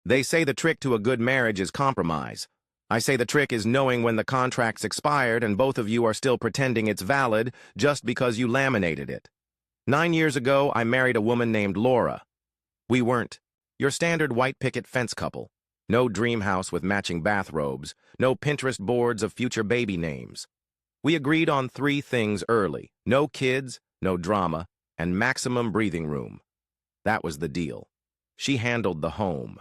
They say the trick to a good marriage is compromise. I say the trick is knowing when the contract's expired and both of you are still pretending it's valid just because you laminated it. 9 years ago, I married a woman named Laura. We weren't your standard white picket fence couple. No dream house with matching bathrobes, no Pinterest boards of future baby names. We agreed on 3 things early: no kids, no drama, and maximum breathing room. That was the deal. She handled the home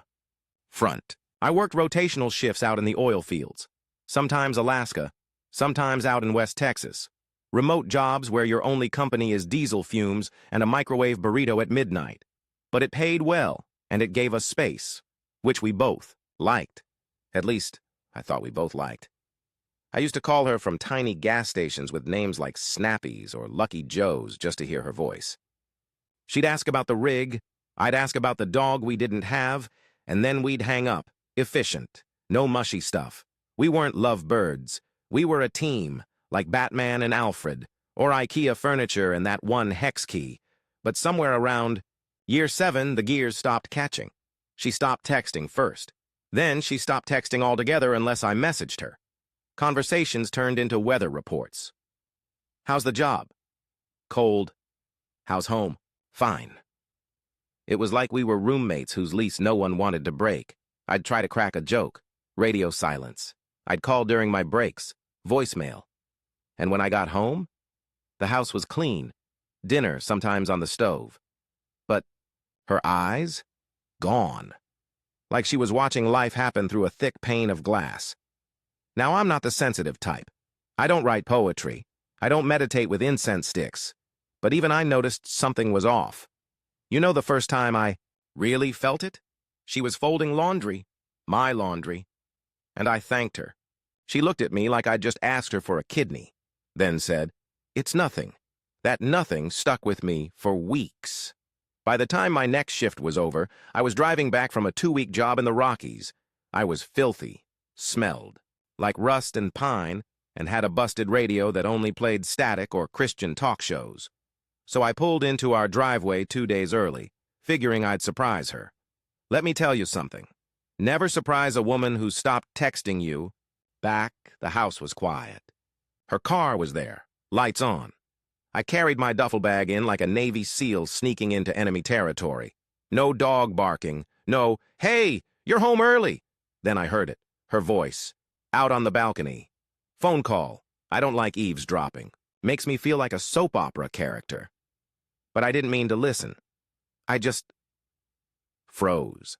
front. I worked rotational shifts out in the oil fields, sometimes Alaska, sometimes out in West Texas. Remote jobs where your only company is diesel fumes and a microwave burrito at midnight. But it paid well, and it gave us space, which we both liked. At least, I thought we both liked. I used to call her from tiny gas stations with names like Snappies or Lucky Joe's just to hear her voice. She'd ask about the rig, I'd ask about the dog we didn't have, and then we'd hang up. Efficient. No mushy stuff. We weren't lovebirds. We were a team, like Batman and Alfred, or IKEA furniture and that one hex key. But somewhere around year 7, the gears stopped catching. She stopped texting first. Then she stopped texting altogether unless I messaged her. Conversations turned into weather reports. How's the job? Cold. How's home? Fine. It was like we were roommates whose lease no one wanted to break. I'd try to crack a joke. Radio silence. I'd call during my breaks. Voicemail. And when I got home, the house was clean. Dinner sometimes on the stove. But her eyes? Gone. Like she was watching life happen through a thick pane of glass. Now, I'm not the sensitive type. I don't write poetry. I don't meditate with incense sticks. But even I noticed something was off. You know the first time I really felt it? She was folding laundry, my laundry, and I thanked her. She looked at me like I'd just asked her for a kidney, then said, "It's nothing." That nothing stuck with me for weeks. By the time my next shift was over, I was driving back from a 2-week job in the Rockies. I was filthy, smelled like rust and pine, and had a busted radio that only played static or Christian talk shows. So I pulled into our driveway 2 days early, figuring I'd surprise her. Let me tell you something. Never surprise a woman who stopped texting you. Back, the house was quiet. Her car was there, lights on. I carried my duffel bag in like a Navy SEAL sneaking into enemy territory. No dog barking, no, "Hey, you're home early." Then I heard it, her voice, out on the balcony. Phone call. I don't like eavesdropping. Makes me feel like a soap opera character. But I didn't mean to listen. I just froze.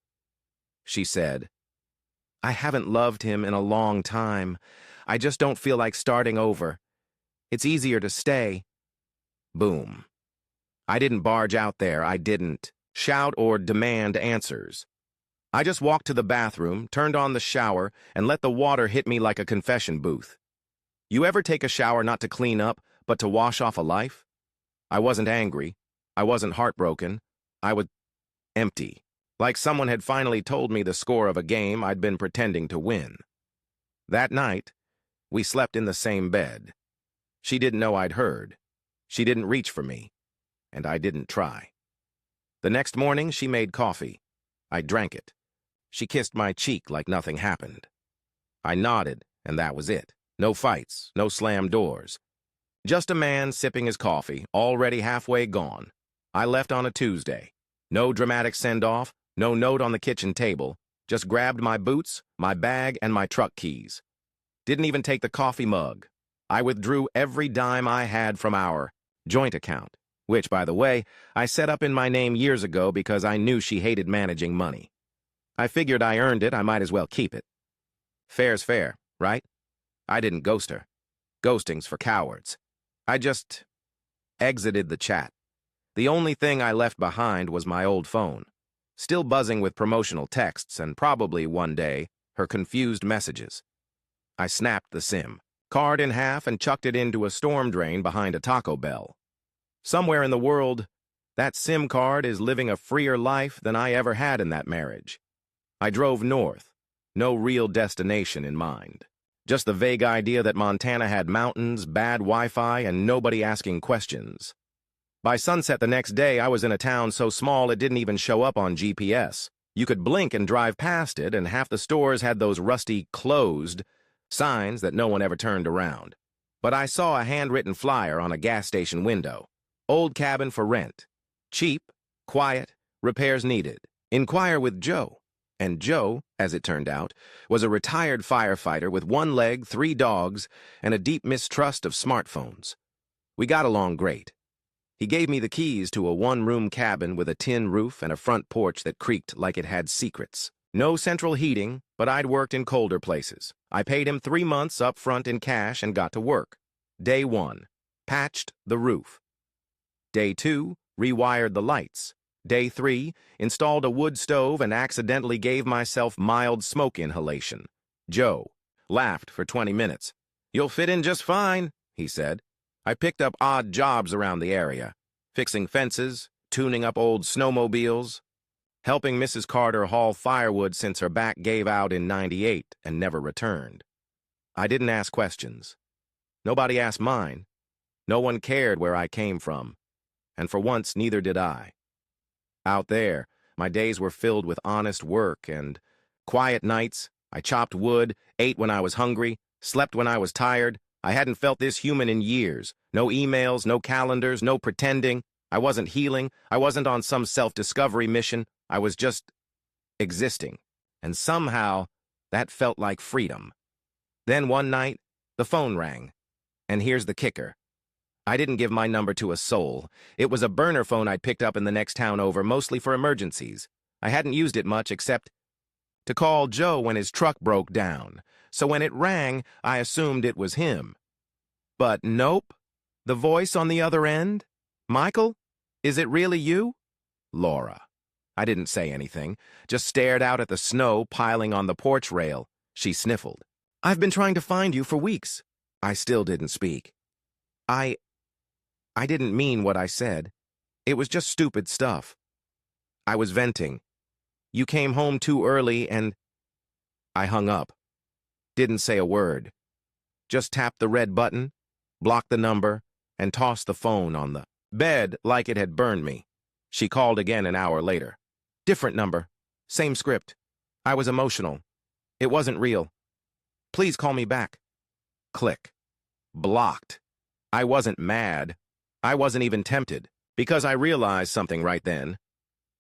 She said, "I haven't loved him in a long time. I just don't feel like starting over. It's easier to stay." Boom. I didn't barge out there. I didn't shout or demand answers. I just walked to the bathroom, turned on the shower, and let the water hit me like a confession booth. You ever take a shower not to clean up, but to wash off a life? I wasn't angry. I wasn't heartbroken. I was empty. Like someone had finally told me the score of a game I'd been pretending to win. That night, we slept in the same bed. She didn't know I'd heard. She didn't reach for me, and I didn't try. The next morning, she made coffee. I drank it. She kissed my cheek like nothing happened. I nodded, and that was it. No fights, no slammed doors. Just a man sipping his coffee, already halfway gone. I left on a Tuesday. No dramatic send-off, no note on the kitchen table. Just grabbed my boots, my bag, and my truck keys. Didn't even take the coffee mug. I withdrew every dime I had from our joint account, which, by the way, I set up in my name years ago because I knew she hated managing money. I figured I earned it, I might as well keep it. Fair's fair, right? I didn't ghost her. Ghosting's for cowards. I just exited the chat. The only thing I left behind was my old phone, still buzzing with promotional texts and probably, one day, her confused messages. I snapped the SIM, card in half, and chucked it into a storm drain behind a Taco Bell. Somewhere in the world, that SIM card is living a freer life than I ever had in that marriage. I drove north, no real destination in mind. Just the vague idea that Montana had mountains, bad Wi-Fi, and nobody asking questions. By sunset the next day, I was in a town so small it didn't even show up on GPS. You could blink and drive past it, and half the stores had those rusty "closed" signs that no one ever turned around. But I saw a handwritten flyer on a gas station window. Old cabin for rent. Cheap, quiet, repairs needed. Inquire with Joe. And Joe, as it turned out, was a retired firefighter with one leg, 3 dogs, and a deep mistrust of smartphones. We got along great. He gave me the keys to a one-room cabin with a tin roof and a front porch that creaked like it had secrets. No central heating, but I'd worked in colder places. I paid him 3 months up front in cash and got to work. Day 1, patched the roof. Day 2, rewired the lights. Day 3, installed a wood stove and accidentally gave myself mild smoke inhalation. Joe laughed for 20 minutes. "You'll fit in just fine," he said. I picked up odd jobs around the area, fixing fences, tuning up old snowmobiles, helping Mrs. Carter haul firewood since her back gave out in '98 and never returned. I didn't ask questions. Nobody asked mine. No one cared where I came from. And for once, neither did I. Out there, my days were filled with honest work and quiet nights. I chopped wood, ate when I was hungry, slept when I was tired. I hadn't felt this human in years. No emails, no calendars, no pretending. I wasn't healing. I wasn't on some self-discovery mission. I was just existing. And somehow, that felt like freedom. Then one night, the phone rang. And here's the kicker. I didn't give my number to a soul. It was a burner phone I'd picked up in the next town over, mostly for emergencies. I hadn't used it much except to call Joe when his truck broke down. So when it rang, I assumed it was him. But nope. The voice on the other end? "Michael? Is it really you?" Laura. I didn't say anything, just stared out at the snow piling on the porch rail. She sniffled. "I've been trying to find you for weeks." I still didn't speak. I didn't mean what I said. It was just stupid stuff. I was venting. "You came home too early and—" I hung up. Didn't say a word. Just tapped the red button, blocked the number, and tossed the phone on the bed like it had burned me. She called again an hour later. Different number. Same script. I was emotional. It wasn't real. "Please call me back." Click. Blocked. I wasn't mad. I wasn't even tempted, because I realized something right then.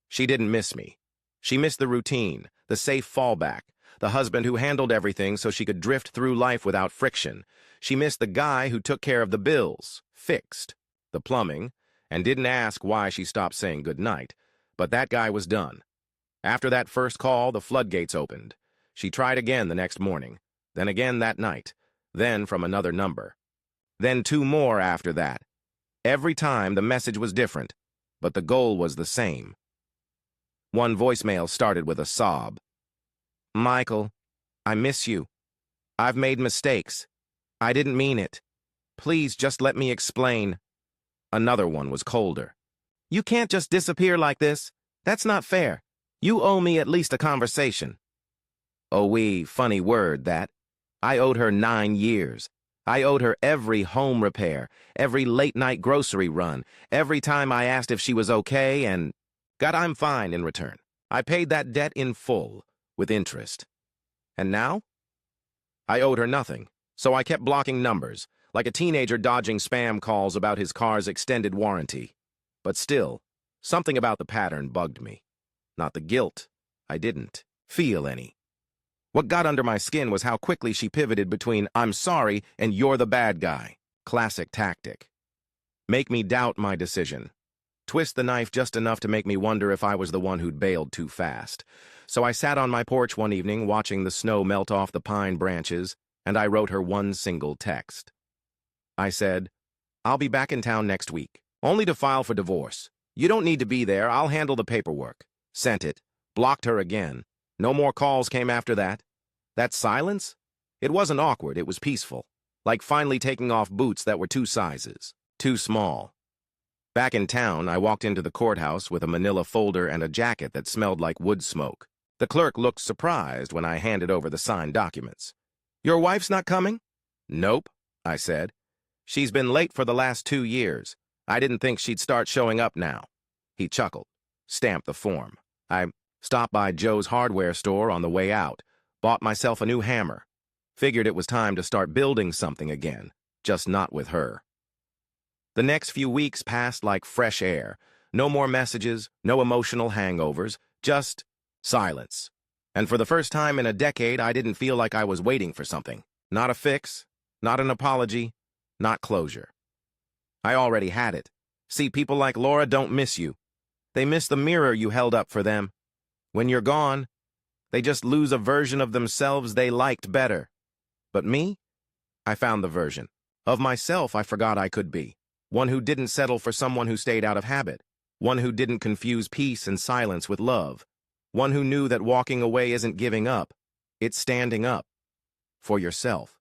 She didn't miss me. She missed the routine, the safe fallback, the husband who handled everything so she could drift through life without friction. She missed the guy who took care of the bills, fixed the plumbing, and didn't ask why she stopped saying goodnight. But that guy was done. After that first call, the floodgates opened. She tried again the next morning, then again that night, then from another number. Then 2 more after that. Every time the message was different, but the goal was the same. One voicemail started with a sob. "Michael, I miss you. I've made mistakes. I didn't mean it. Please just let me explain." Another one was colder. "You can't just disappear like this. That's not fair. You owe me at least a conversation." Oh, funny word, that. I owed her 9 years. I owed her every home repair, every late-night grocery run, every time I asked if she was okay, and got "I'm fine" in return. I paid that debt in full, with interest. And now? I owed her nothing, so I kept blocking numbers, like a teenager dodging spam calls about his car's extended warranty. But still, something about the pattern bugged me. Not the guilt. I didn't feel any. What got under my skin was how quickly she pivoted between "I'm sorry" and "you're the bad guy." Classic tactic. Make me doubt my decision. Twist the knife just enough to make me wonder if I was the one who'd bailed too fast. So I sat on my porch one evening watching the snow melt off the pine branches, and I wrote her one single text. I said, "I'll be back in town next week, only to file for divorce. You don't need to be there. I'll handle the paperwork." Sent it. Blocked her again. No more calls came after that. That silence? It wasn't awkward, it was peaceful. Like finally taking off boots that were 2 sizes. Too small. Back in town, I walked into the courthouse with a manila folder and a jacket that smelled like wood smoke. The clerk looked surprised when I handed over the signed documents. "Your wife's not coming?" "Nope," I said. "She's been late for the last 2 years. I didn't think she'd start showing up now." He chuckled, stamped the form. Stopped by Joe's hardware store on the way out. Bought myself a new hammer. Figured it was time to start building something again, just not with her. The next few weeks passed like fresh air. No more messages, no emotional hangovers, just silence. And for the first time in a decade, I didn't feel like I was waiting for something. Not a fix, not an apology, not closure. I already had it. See, people like Laura don't miss you. They miss the mirror you held up for them. When you're gone, they just lose a version of themselves they liked better. But me? I found the version of myself I forgot I could be. One who didn't settle for someone who stayed out of habit. One who didn't confuse peace and silence with love. One who knew that walking away isn't giving up. It's standing up for yourself.